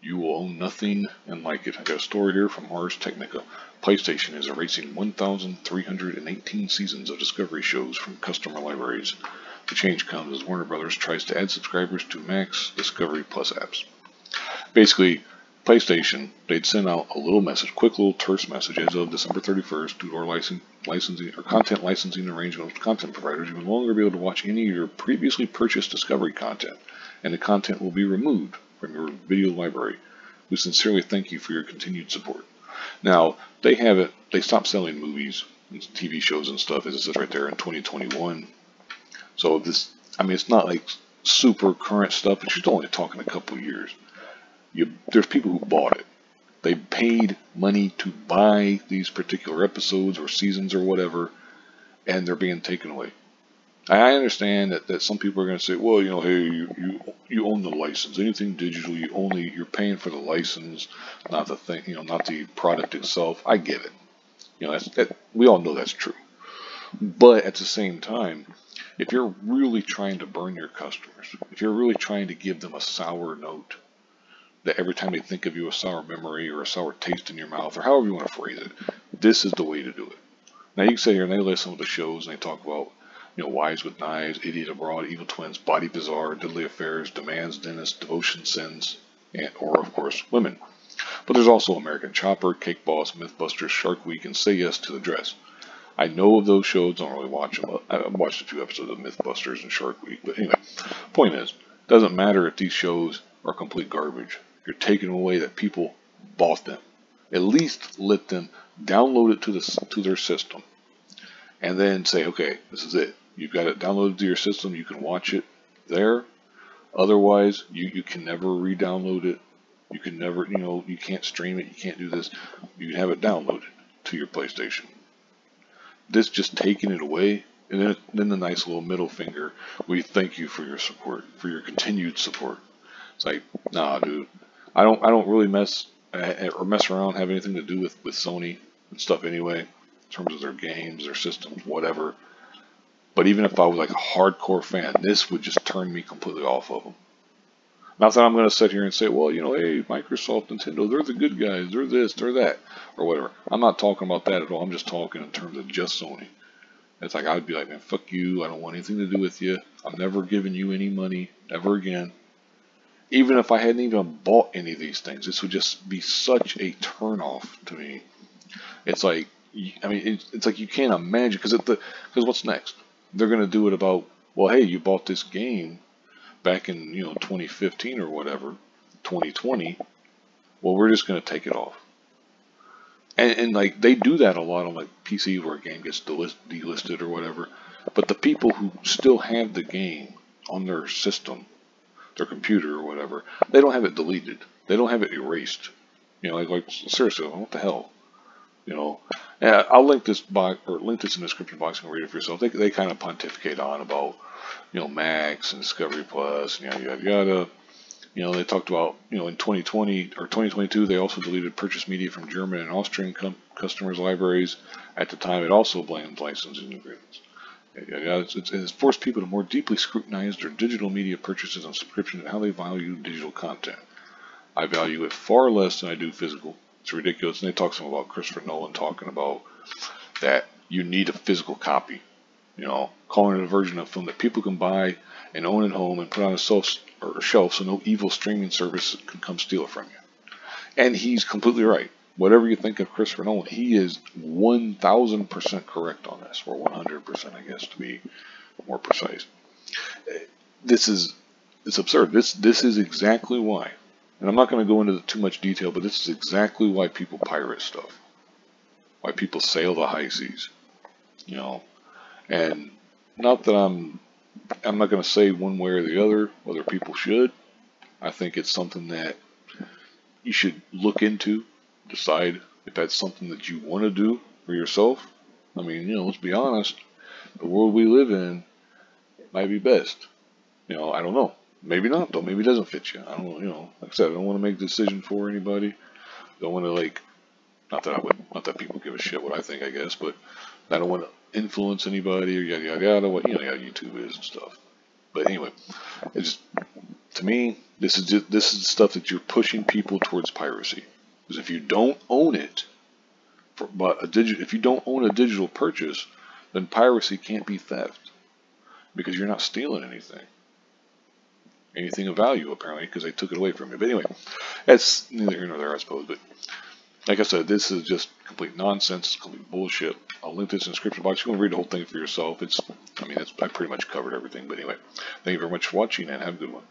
You will own nothing and like it. I got a story here from Ars Technica. PlayStation is erasing 1,318 seasons of Discovery shows from customer libraries. The change comes as Warner Brothers tries to add subscribers to Max Discovery Plus apps. Basically, PlayStation, they'd send out a little message, quick little terse message as of December 31st, due to our licensing or content licensing arrangement with content providers, you will no longer be able to watch any of your previously purchased Discovery content, and the content will be removed from your video library. We sincerely thank you for your continued support. Now, they stopped selling movies and TV shows and stuff, as it says right there, in 2021. So it's not like super current stuff, but you're only talking a couple years. There's people who bought it. They paid money to buy these particular episodes or seasons or whatever, and they're being taken away. I understand that some people are going to say, well, hey, you own the license. Anything digital, you're paying for the license, not the thing, not the product itself. I get it. We all know that's true. But at the same time, if you're really trying to burn your customers, if you're really trying to give them a sour note, that every time they think of you, a sour memory or a sour taste in your mouth, or however you want to phrase it, this is the way to do it. Now you can sit here and they list some of the shows and they talk about, Wives with Knives, Idiot Abroad, Evil Twins, Body Bizarre, Deadly Affairs, Demands, Dentist, Devotion Sins, or of course Women. But there's also American Chopper, Cake Boss, Mythbusters, Shark Week, and Say Yes to the Dress. I know of those shows, don't really watch them. I've watched a few episodes of Mythbusters and Shark Week, but anyway, point is, it doesn't matter if these shows are complete garbage. You're taking away that people bought them. At least let them download it to their system, and then say, okay, this is it. You've got it downloaded to your system. You can watch it there. Otherwise, you can never re-download it. You can never, you can't stream it. You can't do this. You can have it downloaded to your PlayStation. This just taking it away, and then the nice little middle finger. We thank you for your support, for your continued support. It's like, nah, dude. I don't really mess around, have anything to do with Sony and stuff anyway, in terms of their games, their systems, whatever. But even if I was like a hardcore fan, this would just turn me completely off of them. Not that I'm going to sit here and say, well, hey, Microsoft, Nintendo, they're the good guys, they're this, they're that, or whatever. I'm not talking about that at all. I'm just talking in terms of just Sony. It's like, I'd be like, man, fuck you. I don't want anything to do with you. I'm never giving you any money ever again. Even if I hadn't even bought any of these things, this would just be such a turnoff to me. It's like, it's like you can't imagine, because what's next? They're going to do it about, well, hey, you bought this game back in 2015 or whatever, 2020. Well, we're just going to take it off. And like they do that a lot on like PC where a game gets delisted or whatever. But the people who still have the game on their system, their computer or whatever, they don't have it deleted. They don't have it erased. Like seriously, what the hell? And I'll link this in the description box and read it for yourself. They kind of pontificate on about Max and Discovery Plus and yada yada yada. They talked about in 2020 or 2022 they also deleted purchase media from German and Austrian customers' libraries. At the time, it also blamed licensing agreements. It's forced people to more deeply scrutinize their digital media purchases and subscriptions and how they value digital content. I value it far less than I do physical. It's ridiculous. And they talk some about Christopher Nolan talking about that you need a physical copy. Calling it a version of film that people can buy and own at home and put on a shelf so no evil streaming service can come steal it from you. And he's completely right. Whatever you think of Christopher Nolan, he is 1,000% correct on this, or 100%, I guess, to be more precise. It's absurd. This is exactly why. And I'm not going to go into too much detail, but this is exactly why people pirate stuff. Why people sail the high seas. And not that I'm not going to say one way or the other whether people should. I think it's something that you should look into, decide if that's something that you want to do for yourself. Let's be honest, the world we live in might be best. I don't know. Maybe not, though. Maybe it doesn't fit you. I don't know. Like I said, I don't want to make a decision for anybody. Don't want to not that people give a shit what I think, I guess, but I don't want to influence anybody or yada yada yada. What how YouTube is and stuff. But anyway, to me, this is stuff that you're pushing people towards piracy. Because if you don't own it, if you don't own a digital purchase, then piracy can't be theft because you're not stealing anything of value apparently, because they took it away from you. But anyway, that's neither here nor there, I suppose. But like I said, this is just complete nonsense, complete bullshit. I'll link this in the description box. You want to read the whole thing for yourself. I pretty much covered everything. But anyway, thank you very much for watching and have a good one.